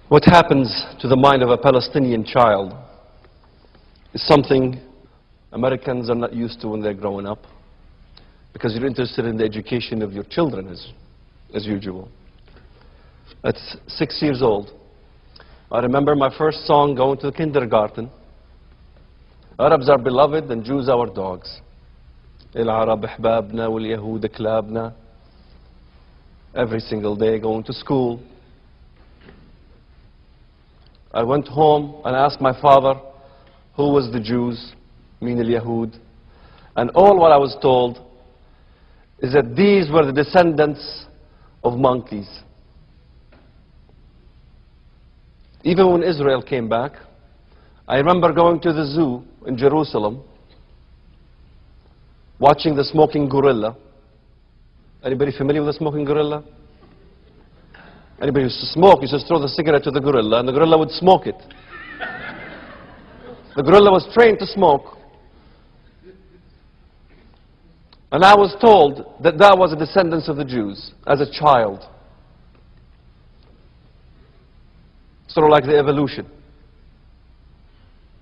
What happens to the mind of a Palestinian child is something Americans are not used to when they're growing up, because you're interested in the education of your children as usual. At 6 years old, I remember my first song going to the kindergarten. Arabs are beloved and Jews our dogs. العرب احبابنا واليهود كلابنا. Every single day going to school. I went home and asked my father who was the Jews, mean al-Yahud, and all what I was told is that these were the descendants of monkeys. Even when Israel came back, I remember going to the zoo in Jerusalem, watching the smoking gorilla. Anybody familiar with the smoking gorilla? Anybody who used to smoke used to throw the cigarette to the gorilla, and the gorilla would smoke it. The gorilla was trained to smoke. And I was told that that was a descendant of the Jews as a child. Sort of like the evolution.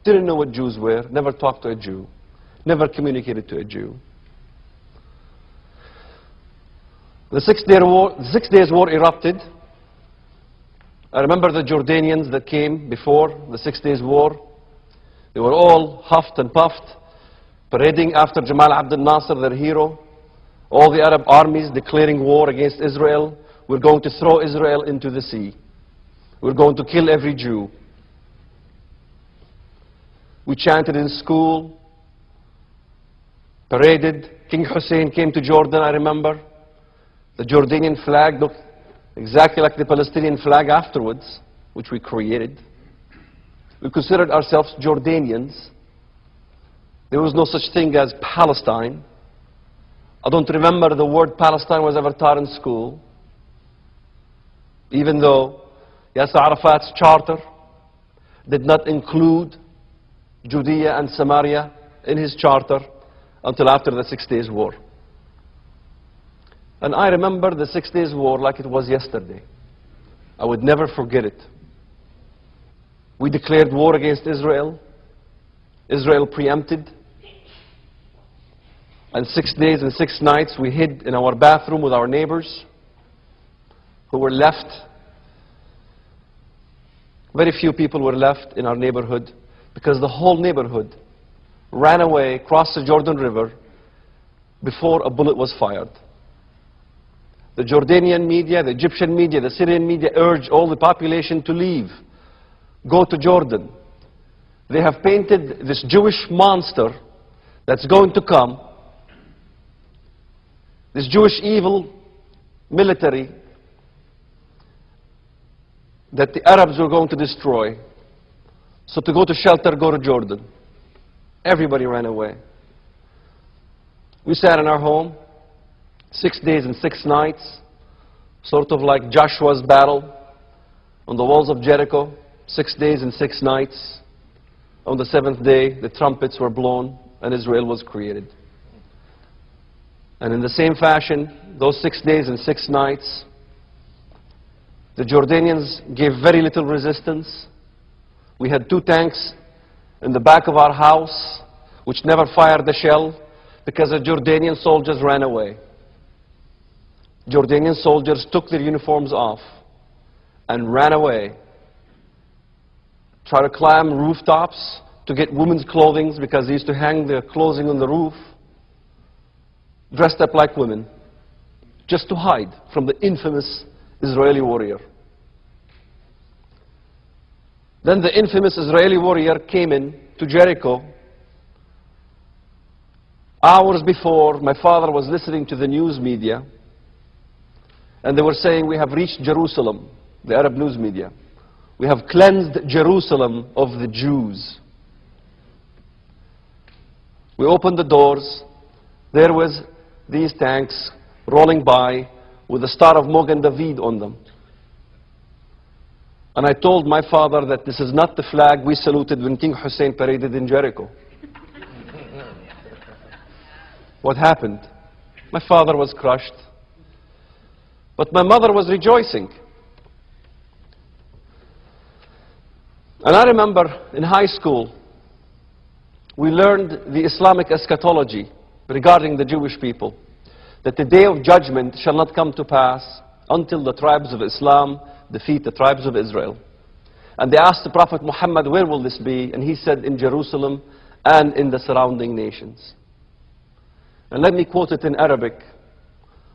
Didn't know what Jews were, never talked to a Jew, never communicated to a Jew. The 6 Days War erupted. I remember the Jordanians that came before the 6 Days War. They were all huffed and puffed, parading after Jamal Abdel Nasser, their hero. All the Arab armies declaring war against Israel. We're going to throw Israel into the sea. We're going to kill every Jew. We chanted in school, paraded. King Hussein came to Jordan, I remember. The Jordanian flag looked exactly like the Palestinian flag afterwards, which we created. We considered ourselves Jordanians. There was no such thing as Palestine. I don't remember the word Palestine was ever taught in school, even though Yasser Arafat's charter did not include Judea and Samaria in his charter until after the 6 Days War. And I remember the 6 Days War like it was yesterday. I would never forget it. We declared war against Israel. Israel preempted. And 6 days and 6 nights we hid in our bathroom with our neighbors who were left. Very few people were left in our neighborhood because the whole neighborhood ran away, crossed the Jordan River before a bullet was fired. The Jordanian media, the Egyptian media, the Syrian media urged all the population to leave, go to Jordan. They have painted this Jewish monster that's going to come, this Jewish evil military that the Arabs were going to destroy. So to go to shelter, go to Jordan. Everybody ran away. We sat in our home, 6 days and 6 nights, sort of like Joshua's battle on the walls of Jericho, 6 days and 6 nights. On the 7th day, the trumpets were blown and Israel was created. And in the same fashion, those 6 days and 6 nights, the Jordanians gave very little resistance. We had 2 tanks in the back of our house, which never fired a shell because the Jordanian soldiers ran away. Jordanian soldiers took their uniforms off and ran away. Tried to climb rooftops to get women's clothing because they used to hang their clothing on the roof, dressed up like women, just to hide from the infamous Israeli warrior. Then the infamous Israeli warrior came in to Jericho. Hours before, my father was listening to the news media, and they were saying, we have reached Jerusalem, the Arab news media. We have cleansed Jerusalem of the Jews. We opened the doors. There was these tanks rolling by with the Star of Mogan David on them. And I told my father that this is not the flag we saluted when King Hussein paraded in Jericho. What happened? My father was crushed. But my mother was rejoicing. And I remember in high school, we learned the Islamic eschatology regarding the Jewish people, that the day of judgment shall not come to pass until the tribes of Islam defeat the tribes of Israel. And they asked the Prophet Muhammad, where will this be? And he said, in Jerusalem and in the surrounding nations. And let me quote it in Arabic.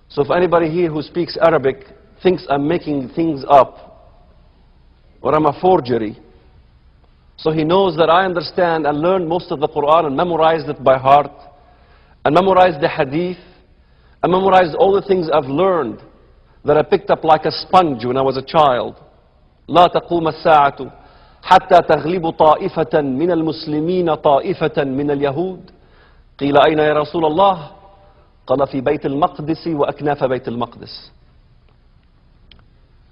So if anybody here who speaks Arabic thinks I'm making things up, or I'm a forgery, so he knows that I understand and learned most of the Quran and memorized it by heart, and memorized the hadith, and memorized all the things I've learned that I picked up like a sponge when I was a child. لا تقوم الساعة حتى تغلب طائفة من المسلمين طائفة من اليهود قيل أين يا رسول الله قال في بيت المقدس وأكناف بيت المقدس.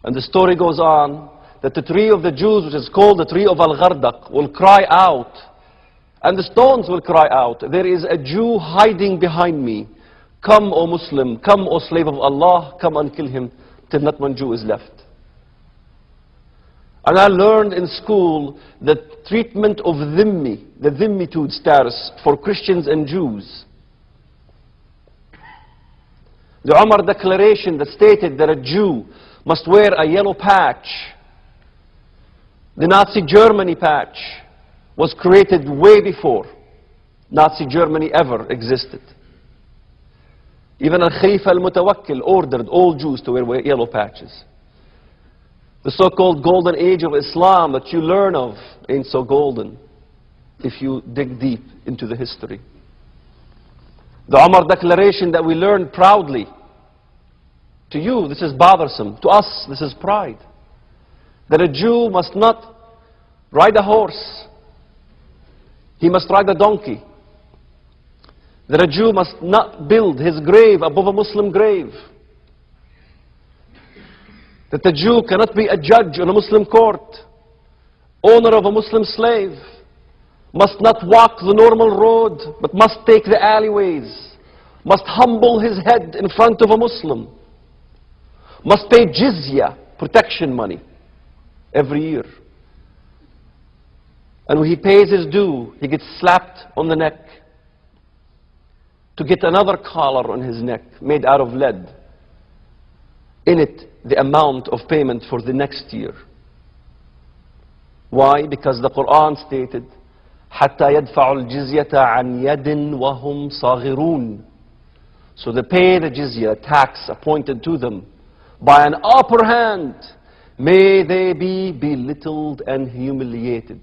And the story goes on that the tree of the Jews, which is called the tree of Al-Ghardaq, will cry out, and the stones will cry out, there is a Jew hiding behind me. Come, O Muslim, come, O slave of Allah, come and kill him till not one Jew is left. And I learned in school the treatment of dhimmi, the dhimmitude status for Christians and Jews. The Umar Declaration that stated that a Jew must wear a yellow patch. The Nazi Germany patch was created way before Nazi Germany ever existed. Even Al-Khalifa al-Mutawakkil ordered all Jews to wear yellow patches. The so-called golden age of Islam that you learn of ain't so golden if you dig deep into the history. The Umar Declaration that we learned proudly. To you, this is bothersome. To us, this is pride. That a Jew must not ride a horse. He must ride a donkey. That a Jew must not build his grave above a Muslim grave. That the Jew cannot be a judge on a Muslim court, owner of a Muslim slave, must not walk the normal road, but must take the alleyways, must humble his head in front of a Muslim, must pay jizya, protection money, every year. And when he pays his due, he gets slapped on the neck to get another collar on his neck made out of lead. In it, the amount of payment for the next year. Why? Because the Quran stated, حَتَّى يَدْفَعُوا الْجِزْيَةَ عَنْ يَدٍ وَهُمْ صَاغِرُونَ. So they pay the jizya, tax appointed to them, by an upper hand. May they be belittled and humiliated.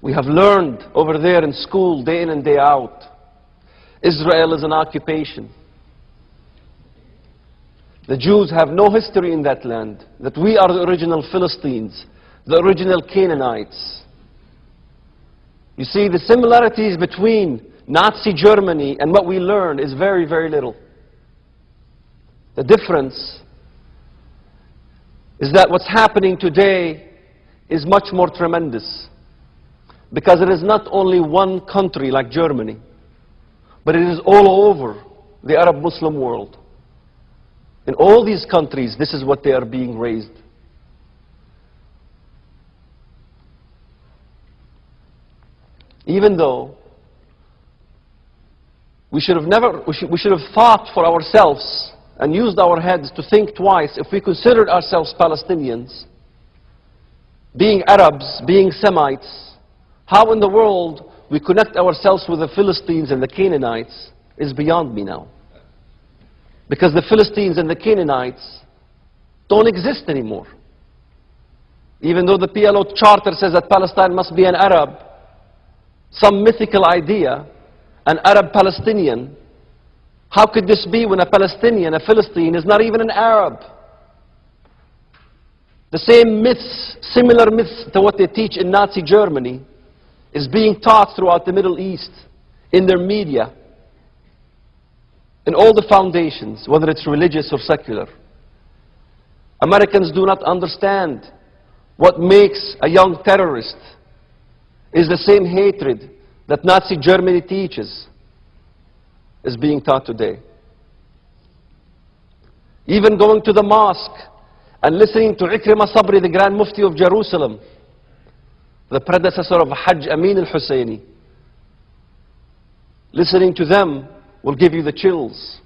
We have learned over there in school, day in and day out, Israel is an occupation. The Jews have no history in that land, that we are the original Philistines, the original Canaanites. You see, the similarities between Nazi Germany and what we learned is very, very little. The difference is that what's happening today is much more tremendous. Because it is not only one country like Germany, but it is all over the Arab Muslim world. In all these countries, this is what they are being raised. Even though we should have thought for ourselves and used our heads to think twice if we considered ourselves Palestinians, being Arabs, being Semites. How in the world we connect ourselves with the Philistines and the Canaanites is beyond me now. Because the Philistines and the Canaanites don't exist anymore. Even though the PLO Charter says that Palestine must be an Arab, some mythical idea, an Arab Palestinian, how could this be when a Palestinian, a Philistine, is not even an Arab? The same myths, similar myths to what they teach in Nazi Germany, is being taught throughout the Middle East, in their media, in all the foundations, whether it's religious or secular. Americans do not understand what makes a young terrorist is the same hatred that Nazi Germany teaches is being taught today. Even going to the mosque and listening to Ikrimah Sabri, the Grand Mufti of Jerusalem, the predecessor of Hajj Amin al-Husseini. Listening to them will give you the chills.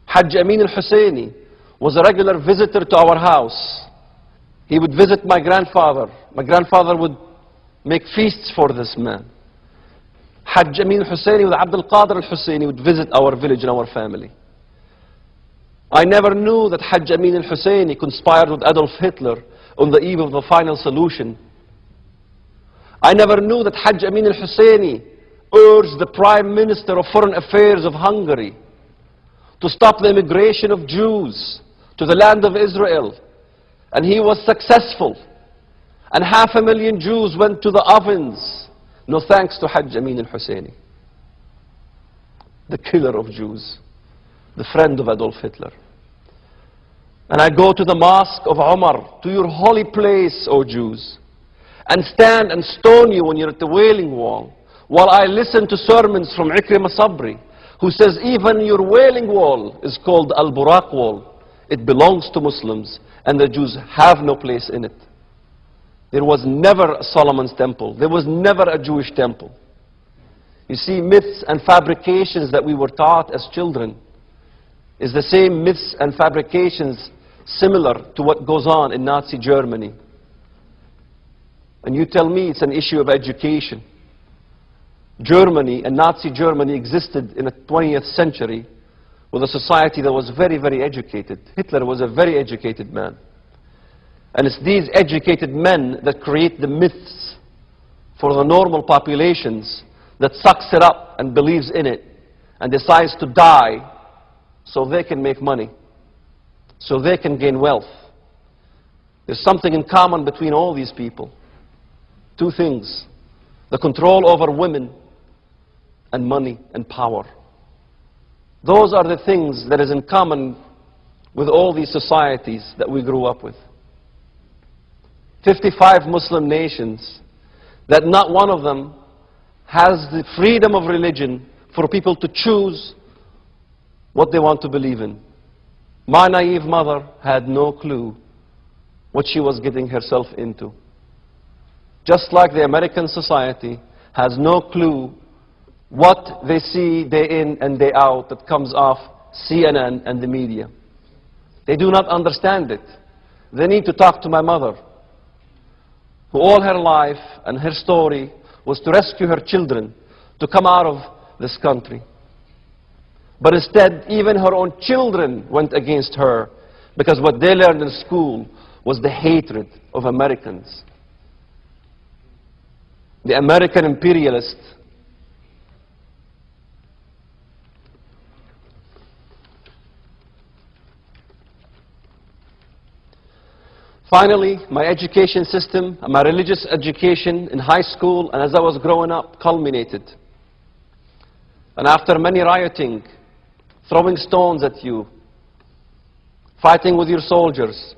Hajj Amin al-Husseini was a regular visitor to our house. He would visit my grandfather. My grandfather would make feasts for this man. Hajj Amin al-Husseini with Abdul Qadir al-Husseini would visit our village and our family. I never knew that Hajj Amin al-Husseini conspired with Adolf Hitler on the eve of the final solution. I never knew that Hajj Amin al-Husseini urged the Prime Minister of Foreign Affairs of Hungary to stop the immigration of Jews to the land of Israel. And he was successful. And 500,000 Jews went to the ovens. No thanks to Hajj Amin al-Husseini, the killer of Jews, the friend of Adolf Hitler. And I go to the mosque of Umar, to your holy place, O Jews, and stand and stone you when you're at the Wailing Wall, while I listen to sermons from Ikrimah Sabri, who says even your Wailing Wall is called Al-Buraq Wall. It belongs to Muslims, and the Jews have no place in it. There was never a Solomon's temple. There was never a Jewish temple. You see, myths and fabrications that we were taught as children is the same myths and fabrications similar to what goes on in Nazi Germany. And you tell me it's an issue of education. Germany and Nazi Germany existed in the 20th century with a society that was very, very educated. Hitler was a very educated man. And it's these educated men that create the myths for the normal populations that sucks it up and believes in it and decides to die so they can make money, so they can gain wealth. There's something in common between all these people. Two things: the control over women and money and power. Those are the things that is in common with all these societies that we grew up with. 55 Muslim nations, that not one of them has the freedom of religion for people to choose what they want to believe in. My naive mother had no clue what she was getting herself into. Just like the American society has no clue what they see day in and day out that comes off CNN and the media. They do not understand it. They need to talk to my mother, who all her life and her story was to rescue her children to come out of this country. But instead, even her own children went against her because what they learned in school was the hatred of Americans. The American imperialist Finally, my education system, my religious education in high school and as I was growing up culminated. And after many rioting, throwing stones at you, fighting with your soldiers,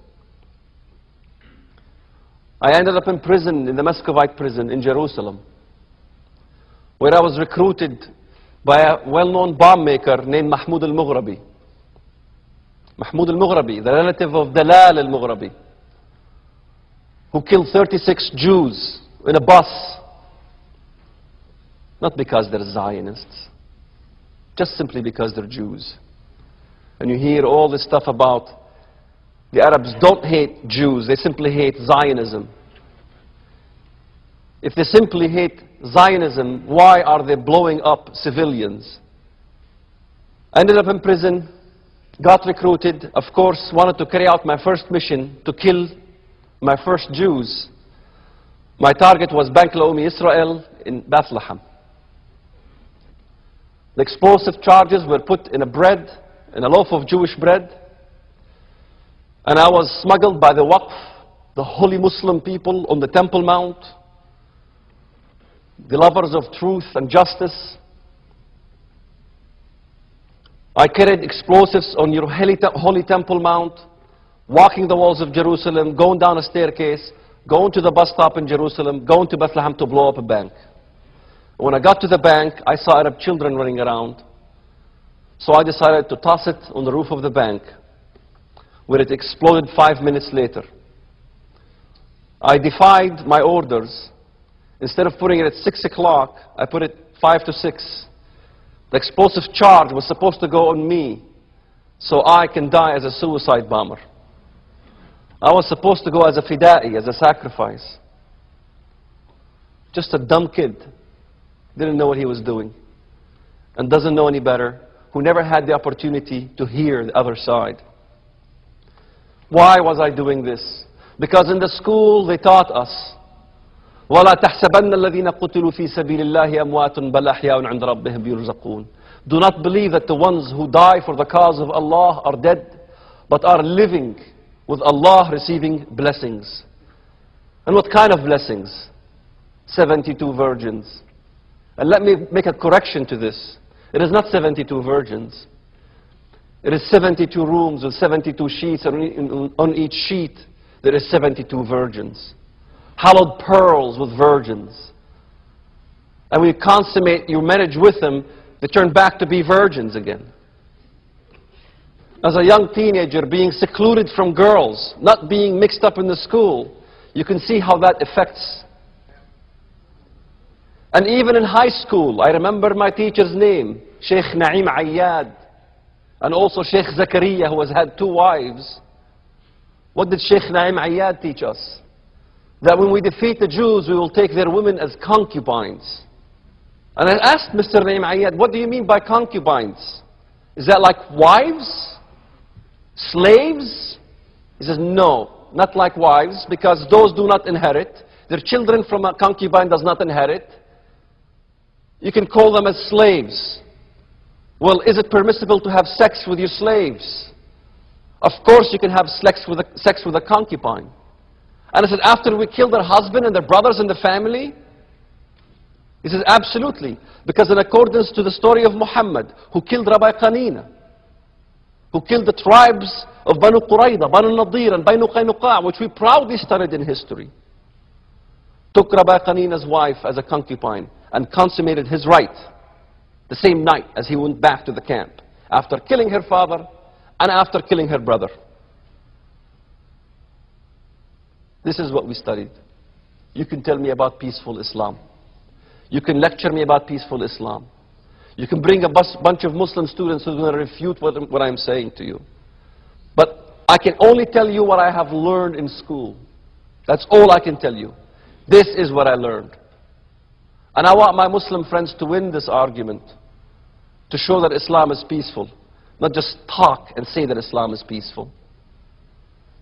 I ended up in prison, in the Muscovite prison in Jerusalem, where I was recruited by a well-known bomb maker named Mahmoud al-Mughrabi. Mahmoud al-Mughrabi, the relative of Dalal al-Mughrabi, who killed 36 Jews in a bus, not because they're Zionists, just simply because they're Jews. And you hear all this stuff about the Arabs don't hate Jews, they simply hate Zionism. If they simply hate Zionism, why are they blowing up civilians? I ended up in prison, got recruited, of course, wanted to carry out my first mission to kill my first Jews. My target was Bank Leumi Israel in Bethlehem. The explosive charges were put in a bread, in a loaf of Jewish bread, and I was smuggled by the Waqf, the holy Muslim people on the Temple Mount, the lovers of truth and justice. I carried explosives on your holy Temple Mount, walking the walls of Jerusalem, going down a staircase, going to the bus stop in Jerusalem, going to Bethlehem to blow up a bank. When I got to the bank, I saw Arab children running around. So I decided to toss it on the roof of the bank, where it exploded 5 minutes later. I defied my orders. Instead of putting it at 6 o'clock, I put it 5 to 6. The explosive charge was supposed to go on me, so I can die as a suicide bomber. I was supposed to go as a fida'i, as a sacrifice. Just a dumb kid, didn't know what he was doing, and doesn't know any better, who never had the opportunity to hear the other side. Why was I doing this? Because in the school they taught us, وَلَا تَحْسَبَنَّ الَّذِينَ قُتِلُوا فِي سَبِيلِ اللَّهِ أَمْوَاتٌ بَلْ أَحْيَاءٌ عِنْدَ رَبِّهِمْ يُرْزَقُونَ. Do not believe that the ones who die for the cause of Allah are dead, but are living with Allah, receiving blessings. And what kind of blessings? 72 virgins. And let me make a correction to this. It is not 72 virgins. It is 72 rooms with 72 sheets, and on each sheet there is 72 virgins. Hallowed pearls with virgins. And when you consummate your marriage with them, they turn back to be virgins again. As a young teenager, being secluded from girls, not being mixed up in the school, you can see how that affects. And even in high school, I remember my teacher's name, Sheikh Naim Ayyad, and also Sheikh Zakaria, who has had 2 wives. What did Sheikh Naim Ayyad teach us? That when we defeat the Jews, we will take their women as concubines. And I asked Mr. Naim Ayyad, what do you mean by concubines? Is that like wives? Slaves? He says, no, not like wives, because those do not inherit. Their children from a concubine does not inherit. You can call them as slaves. Well, is it permissible to have sex with your slaves? Of course you can have sex with a concubine. And I said, after we kill their husband and their brothers and the family? He says, absolutely. Because in accordance to the story of Muhammad, who killed Rabbi Qanina, who killed the tribes of Banu Qurayda, Banu Nadir, and Banu Qaynuqa', which we proudly studied in history, took Rabbi Qanina's wife as a concubine and consummated his right the same night as he went back to the camp, after killing her father and after killing her brother. This is what we studied. You can tell me about peaceful Islam. You can lecture me about peaceful Islam. You can bring a bunch of Muslim students who are going to refute what I'm saying to you. But I can only tell you what I have learned in school. That's all I can tell you. This is what I learned. And I want my Muslim friends to win this argument, to show that Islam is peaceful, not just talk and say that Islam is peaceful.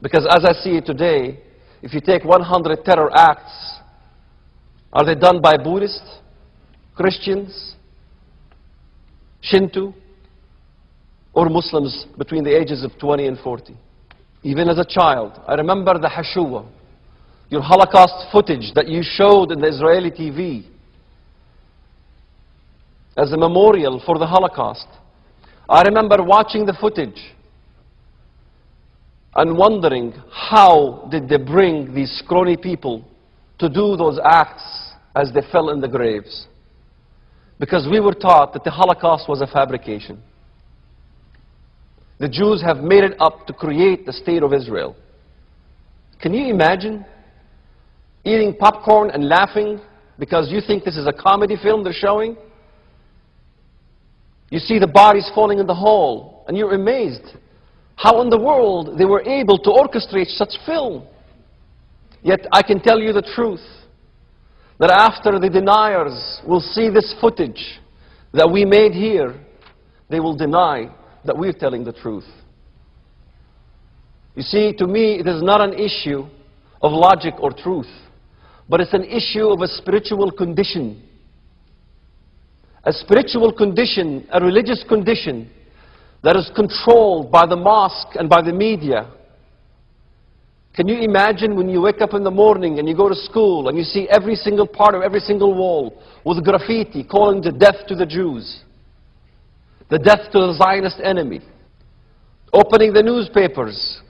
Because as I see it today, if you take 100 terror acts, are they done by Buddhists, Christians, Shinto, or Muslims between the ages of 20 and 40? Even as a child, I remember the Hashua, your Holocaust footage that you showed in the Israeli TV as a memorial for the Holocaust. I remember watching the footage and wondering, how did they bring these scrawny people to do those acts as they fell in the graves? Because we were taught that the Holocaust was a fabrication. The Jews have made it up to create the state of Israel. Can you imagine eating popcorn and laughing because you think this is a comedy film they're showing? You see the bodies falling in the hole and you're amazed how in the world they were able to orchestrate such film. Yet I can tell you the truth, that after the deniers will see this footage that we made here, they will deny that we're telling the truth. You see, to me, it is not an issue of logic or truth, but it's an issue of a spiritual condition. A spiritual condition, a religious condition that is controlled by the mosque and by the media. Can you imagine when you wake up in the morning and you go to school and you see every single part of every single wall with graffiti calling the death to the Jews, the death to the Zionist enemy, opening the newspapers,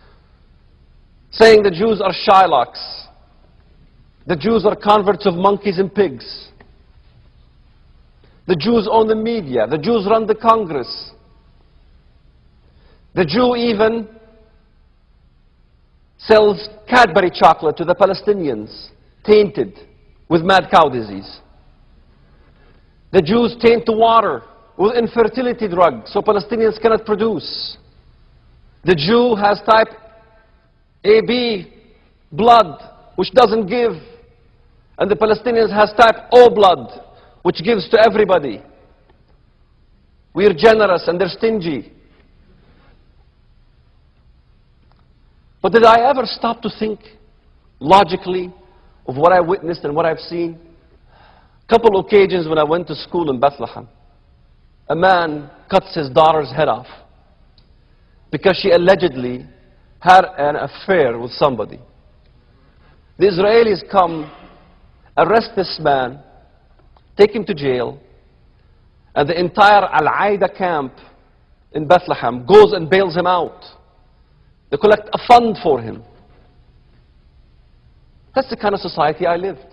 saying the Jews are Shylocks, the Jews are converts of monkeys and pigs, the Jews own the media, the Jews run the Congress, The Jew even sells Cadbury chocolate to the Palestinians, tainted with mad cow disease. The Jews taint the water with infertility drugs so Palestinians cannot produce. The Jew has type AB blood, which doesn't give, and the Palestinians has type O blood, which gives to everybody. We're generous and they're stingy. But did I ever stop to think logically of what I witnessed and what I've seen? A couple occasions when I went to school in Bethlehem, a man cuts his daughter's head off because she allegedly had an affair with somebody. The Israelis come, arrest this man, take him to jail, and the entire Al-Aida camp in Bethlehem goes and bails him out. They collect a fund for him. That's the kind of society I lived.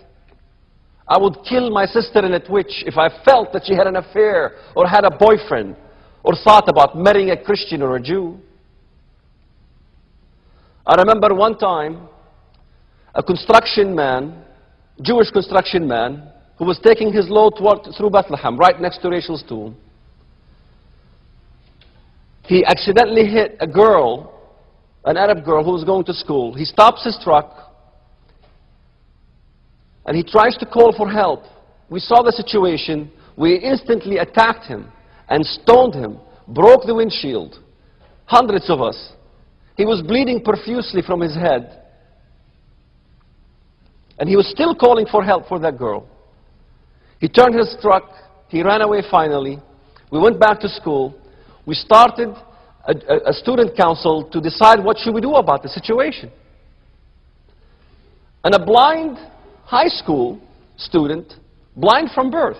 I would kill my sister in a twitch if I felt that she had an affair or had a boyfriend or thought about marrying a Christian or a Jew. I remember one time a construction man, Jewish construction man, who was taking his load through Bethlehem, right next to Rachel's tomb. He accidentally hit a girl, an Arab girl who was going to school. He stops his truck and he tries to call for help. We saw the situation. We instantly attacked him and stoned him, broke the windshield. Hundreds of us. He was bleeding profusely from his head. And he was still calling for help for that girl. He turned his truck. He ran away finally. We went back to school. We started a student council to decide what should we do about the situation. And a blind high school student, blind from birth,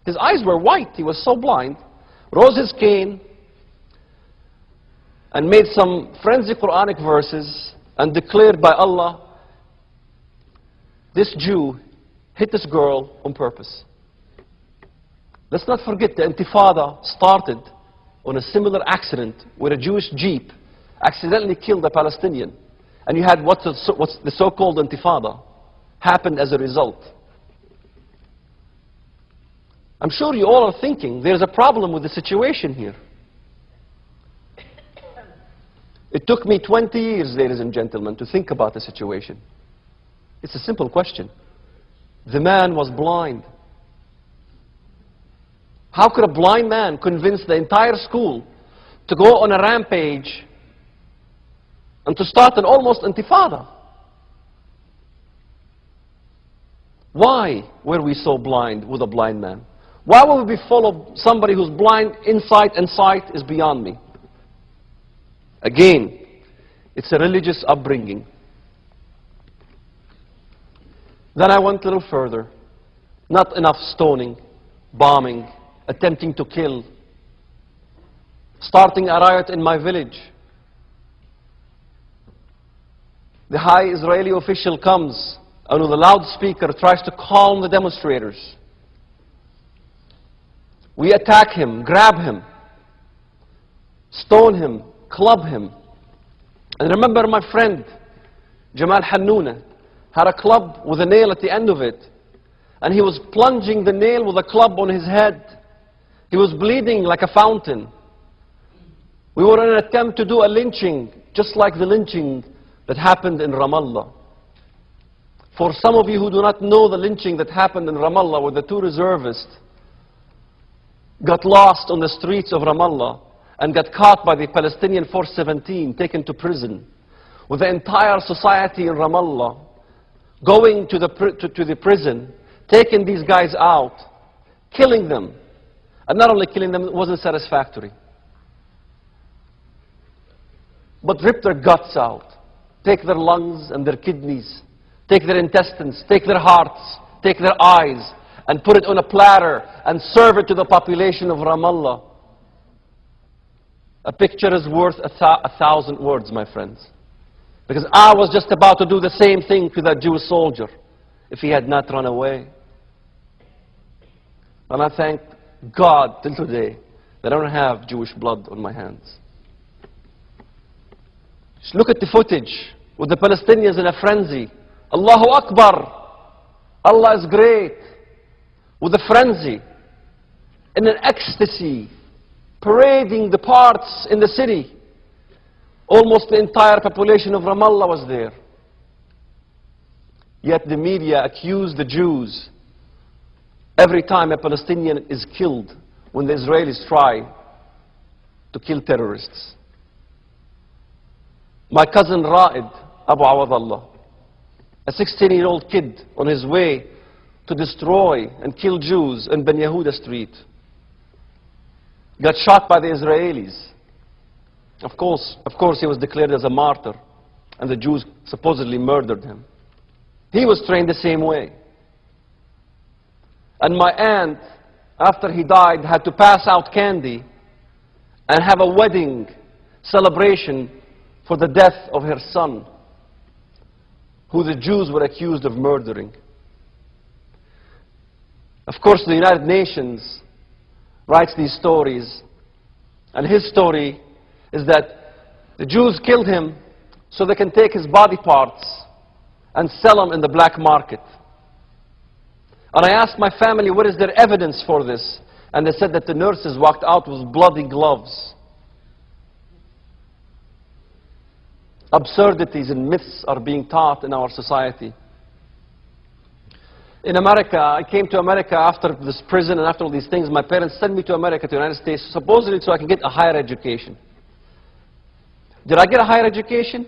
his eyes were white, he was so blind, rose his cane and made some frenzy Quranic verses and declared by Allah, this Jew hit this girl on purpose. Let's not forget the Intifada started on a similar accident where a Jewish jeep accidentally killed a Palestinian. And you had what's the so-called Intifada happened as a result. I'm sure you all are thinking there's a problem with the situation here. It took me 20 years, ladies and gentlemen, to think about the situation. It's a simple question. The man was blind. How could a blind man convince the entire school to go on a rampage and to start an almost intifada? Why were we so blind with a blind man? Why would we follow somebody who's blind in sight and sight is beyond me? Again, it's a religious upbringing. Then I went a little further. Not enough stoning, bombing, attempting to kill, starting a riot in my village. The high Israeli official comes and with a loudspeaker tries to calm the demonstrators. We attack him, grab him, stone him, club him. And remember my friend, Jamal Hannouna, had a club with a nail at the end of it. And he was plunging the nail with a club on his head. He was bleeding like a fountain. We were in an attempt to do a lynching, just like the lynching that happened in Ramallah. For some of you who do not know the lynching that happened in Ramallah, where the two reservists got lost on the streets of Ramallah and got caught by the Palestinian Force 17, taken to prison, with the entire society in Ramallah going to the prison, taking these guys out, killing them. And not only killing them, it wasn't satisfactory, but rip their guts out, take their lungs and their kidneys, take their intestines, take their hearts, take their eyes, and put it on a platter and serve it to the population of Ramallah. A picture is worth a 1,000 words, my friends. Because I was just about to do the same thing to that Jewish soldier if he had not run away. And I thank God till today that I don't have Jewish blood on my hands. Look at the footage with the Palestinians in a frenzy. Allahu Akbar. Allah is great. With a frenzy. In an ecstasy. Parading the parts in the city. Almost the entire population of Ramallah was there. Yet the media accused the Jews every time a Palestinian is killed when the Israelis try to kill terrorists. My cousin Ra'id Abu Awadallah, a 16-year-old kid on his way to destroy and kill Jews in Ben Yehuda Street, got shot by the Israelis. Of course, he was declared as a martyr, and the Jews supposedly murdered him. He was trained the same way. And my aunt, after he died, had to pass out candy and have a wedding celebration for the death of her son, who the Jews were accused of murdering. Of course, the United Nations writes these stories, and his story is that the Jews killed him so they can take his body parts and sell them in the black market. And I asked my family, what is their evidence for this? And they said that the nurses walked out with bloody gloves. Absurdities and myths are being taught in our society. In America, I came to America after this prison and after all these things. My parents sent me to America, to the United States, supposedly so I can get a higher education. Did I get a higher education?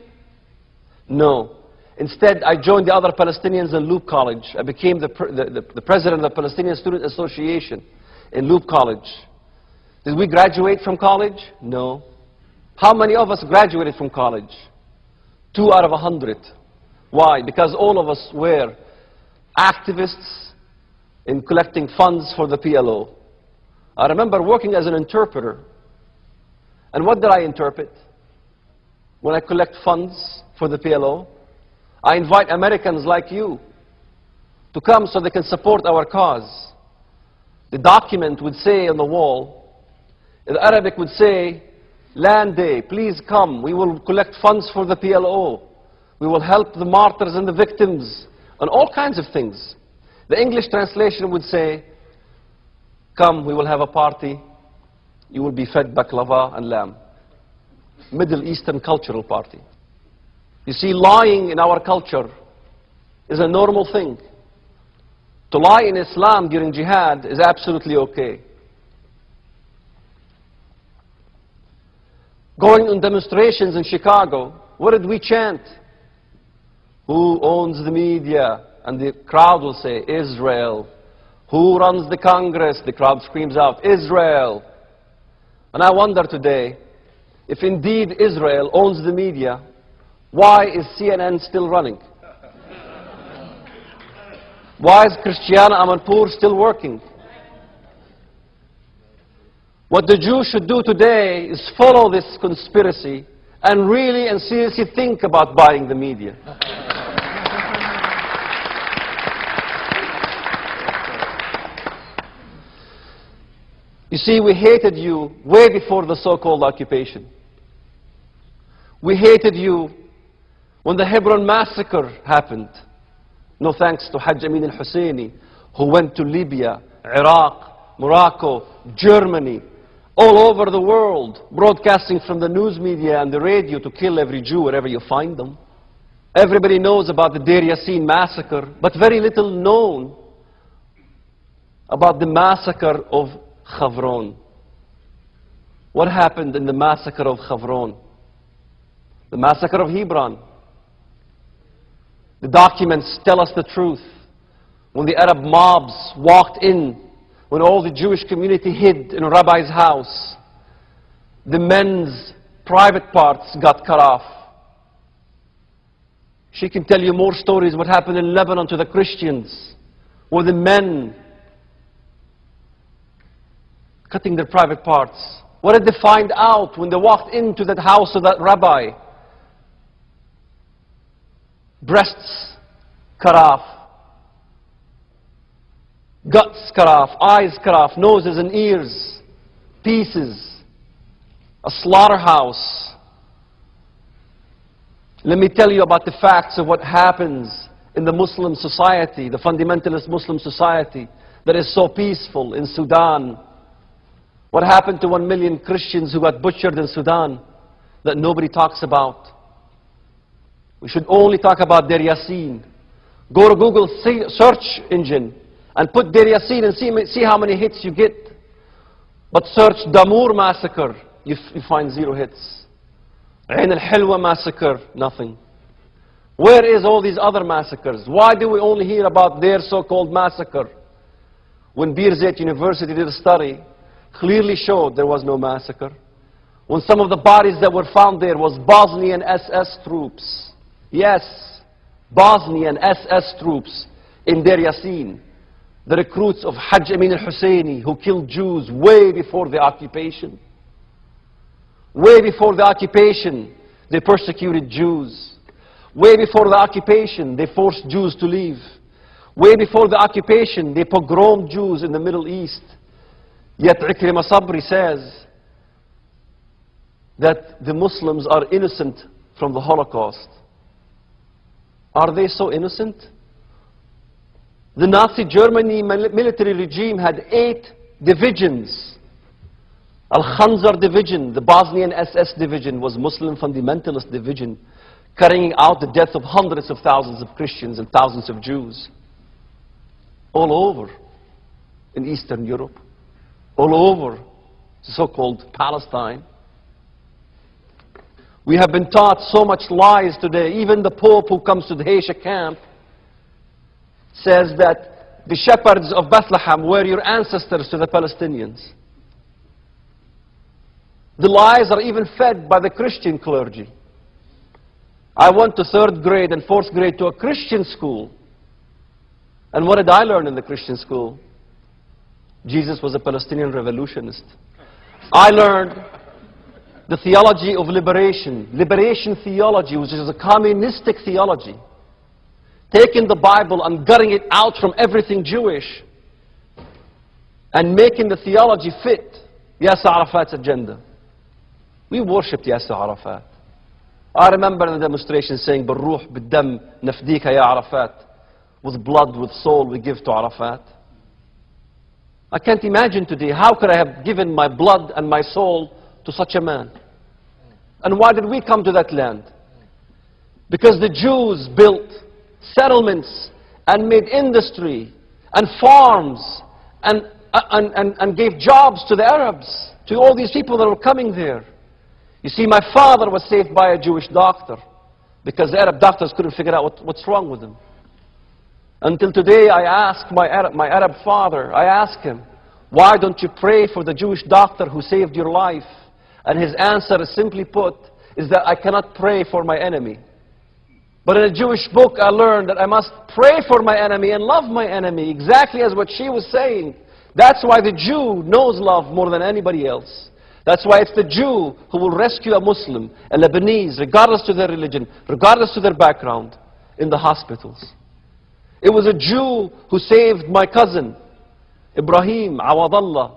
No. Instead, I joined the other Palestinians in Loop College. I became the president of the Palestinian Student Association in Loop College. Did we graduate from college? No. How many of us graduated from college? 2 out of 100. Why? Because all of us were activists in collecting funds for the PLO. I remember working as an interpreter. And what did I interpret? When I collect funds for the PLO, I invite Americans like you to come so they can support our cause. The document would say on the wall, in Arabic would say, Land Day, please come. We will collect funds for the PLO. We will help the martyrs and the victims, and all kinds of things. The English translation would say, come, we will have a party. You will be fed baklava and lamb. Middle Eastern cultural party. You see, lying in our culture is a normal thing. To lie in Islam during jihad is absolutely okay. Going on demonstrations in Chicago, what did we chant? Who owns the media? And the crowd will say, Israel. Who runs the Congress? The crowd screams out, Israel. And I wonder today, if indeed Israel owns the media, why is CNN still running? Why is Christiana Amanpour still working? What the Jews should do today is follow this conspiracy and really and seriously think about buying the media. You see, we hated you way before the so-called occupation. We hated you when the Hebron massacre happened. No thanks to Hajj Amin al-Husseini, who went to Libya, Iraq, Morocco, Germany, all over the world, broadcasting from the news media and the radio to kill every Jew wherever you find them. Everybody knows about the Deir Yassin massacre, but very little known about the massacre of Havron. What happened in the massacre of Havron? The massacre of Hebron. The documents tell us the truth. When the Arab mobs walked in, when all the Jewish community hid in a rabbi's house, the men's private parts got cut off. She can tell you more stories what happened in Lebanon to the Christians, where the men cutting their private parts. What did they find out when they walked into that house of that rabbi? Breasts cut off, guts cut off, eyes cut off, noses and ears, pieces, a slaughterhouse. Let me tell you about the facts of what happens in the Muslim society, the fundamentalist Muslim society that is so peaceful in Sudan. What happened to 1 million Christians who got butchered in Sudan that nobody talks about? We should only talk about Deir Yassin. Go to Google search engine and put Deir Yassin and see how many hits you get. But search Damour massacre, you find 0 hits. Ain al-Hilwa massacre, nothing. Where is all these other massacres? Why do we only hear about their so-called massacre? When Birzeit University did a study, clearly showed there was no massacre. When some of the bodies that were found there was Bosnian SS troops. Yes, Bosnian SS troops in Deir Yassin. The recruits of Hajj Amin al-Husseini who killed Jews way before the occupation. Way before the occupation, they persecuted Jews. Way before the occupation, they forced Jews to leave. Way before the occupation, they pogromed Jews in the Middle East. Yet Ikrimah Sabri says that the Muslims are innocent from the Holocaust. Are they so innocent? The Nazi Germany military regime had 8 divisions. Al-Khanzar division, the Bosnian SS division, was Muslim fundamentalist division, carrying out the death of hundreds of thousands of Christians and thousands of Jews. All over in Eastern Europe. All over so-called Palestine. We have been taught so much lies today. Even the Pope who comes to the Haisha camp says that the shepherds of Bethlehem were your ancestors to the Palestinians. The lies are even fed by the Christian clergy. I went to 3rd grade and 4th grade to a Christian school. And what did I learn in the Christian school? Jesus was a Palestinian revolutionist. I learned the theology of liberation, liberation theology, which is a communistic theology, taking the Bible and gutting it out from everything Jewish and making the theology fit Yasser Arafat's agenda. We worshipped Yasser Arafat. I remember in the demonstration saying, "Barruh biddam nafdika ya Arafat." With blood, with soul, we give to Arafat. I can't imagine today, how could I have given my blood and my soul to such a man? And why did we come to that land? Because the Jews built settlements and made industry and farms and gave jobs to the Arabs, to all these people that were coming there. You see, my father was saved by a Jewish doctor because the Arab doctors couldn't figure out what's wrong with him. Until today, I ask my Arab father, I ask him, why don't you pray for the Jewish doctor who saved your life? And his answer, is simply put, is that I cannot pray for my enemy. But in a Jewish book, I learned that I must pray for my enemy and love my enemy, exactly as what she was saying. That's why the Jew knows love more than anybody else. That's why it's the Jew who will rescue a Muslim, a Lebanese, regardless to their religion, regardless to their background, in the hospitals. It was a Jew who saved my cousin, Ibrahim Awadallah,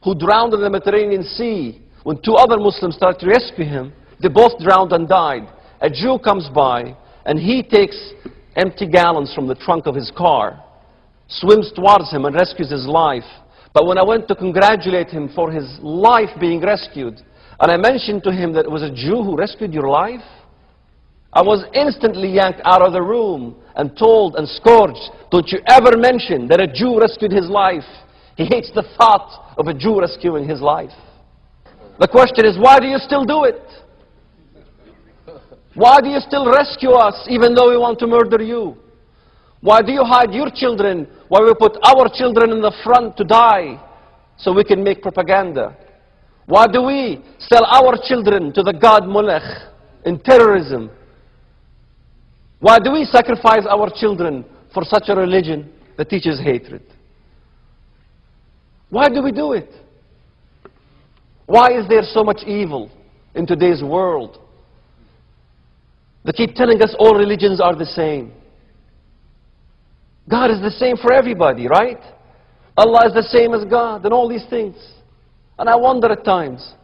who drowned in the Mediterranean Sea. When 2 other Muslims started to rescue him, they both drowned and died. A Jew comes by, and he takes empty gallons from the trunk of his car, swims towards him and rescues his life. But when I went to congratulate him for his life being rescued, and I mentioned to him that it was a Jew who rescued your life, I was instantly yanked out of the room and told and scourged, don't you ever mention that a Jew rescued his life. He hates the thought of a Jew rescuing his life. The question is, why do you still do it? Why do you still rescue us even though we want to murder you? Why do you hide your children while we put our children in the front to die so we can make propaganda? Why do we sell our children to the god Molech in terrorism? Why do we sacrifice our children for such a religion that teaches hatred? Why do we do it? Why is there so much evil in today's world? They keep telling us all religions are the same. God is the same for everybody, right? Allah is the same as God and all these things. And I wonder at times,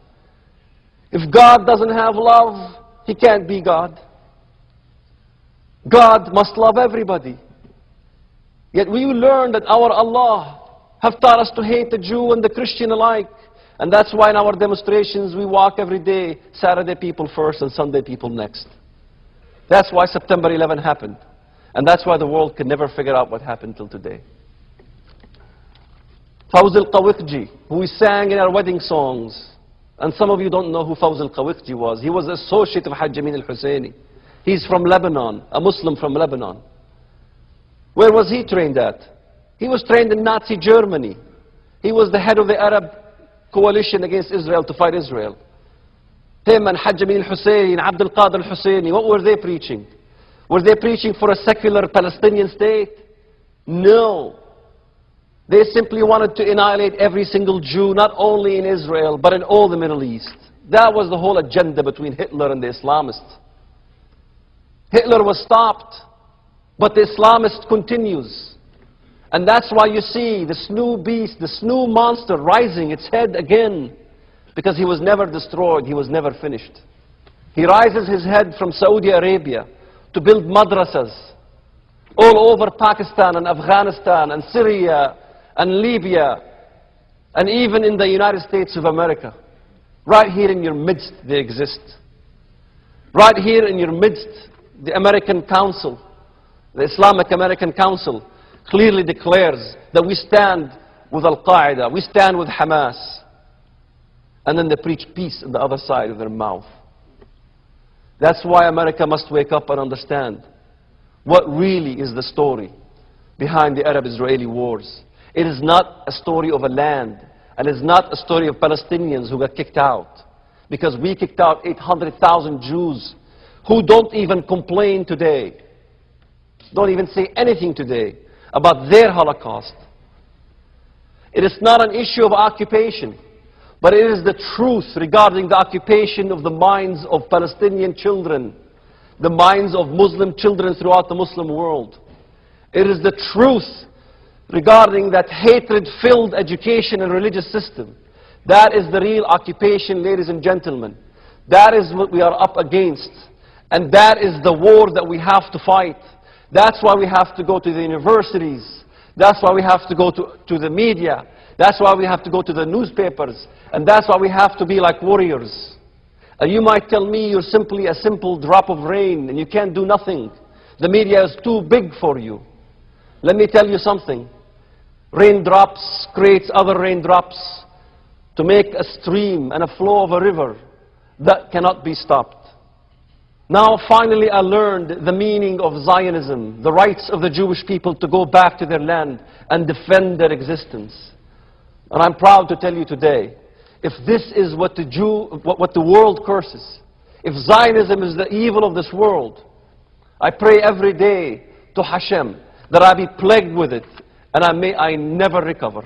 if God doesn't have love, He can't be God. God must love everybody. Yet we learn that our Allah have taught us to hate the Jew and the Christian alike. And that's why in our demonstrations we walk every day, Saturday people first and Sunday people next. That's why September 11 happened. And that's why the world could never figure out what happened till today. Fawz al-Qawiqji, who we sang in our wedding songs. And some of you don't know who Fawz al-Qawiqji was. He was the associate of Hajj Amin al-Husseini. He's from Lebanon, a Muslim from Lebanon. Where was he trained at? He was trained in Nazi Germany. He was the head of the Arab coalition against Israel to fight Israel. Him and Hajj Amin al-Hussein, Abdul Qadir al-Husseini, what were they preaching? Were they preaching for a secular Palestinian state? No. They simply wanted to annihilate every single Jew, not only in Israel, but in all the Middle East. That was the whole agenda between Hitler and the Islamists. Hitler was stopped, but the Islamist continues. And that's why you see the snoo beast, the snoo monster rising its head again, because he was never destroyed, he was never finished. He rises his head from Saudi Arabia to build madrasas all over Pakistan and Afghanistan and Syria and Libya and even in the United States of America. Right here in your midst they exist. Right here in your midst, the American Council, the Islamic American Council, clearly declares that we stand with Al-Qaeda, we stand with Hamas. And then they preach peace on the other side of their mouth. That's why America must wake up and understand what really is the story behind the Arab-Israeli wars. It is not a story of a land, and it's not a story of Palestinians who got kicked out. Because we kicked out 800,000 Jews who don't even complain today, don't even say anything today about their Holocaust. It is not an issue of occupation, but it is the truth regarding the occupation of the minds of Palestinian children, the minds of Muslim children throughout the Muslim world. It is the truth regarding that hatred-filled education and religious system. That is the real occupation, ladies and gentlemen. That is what we are up against. And that is the war that we have to fight. That's why we have to go to the universities. That's why we have to go to the media. That's why we have to go to the newspapers. And that's why we have to be like warriors. And you might tell me you're simply a simple drop of rain and you can't do nothing. The media is too big for you. Let me tell you something. Raindrops creates other raindrops to make a stream and a flow of a river that cannot be stopped. Now finally I learned the meaning of Zionism, the rights of the Jewish people to go back to their land and defend their existence. And I'm proud to tell you today, if this is what the world curses, if Zionism is the evil of this world, I pray every day to Hashem that I be plagued with it and I never recover.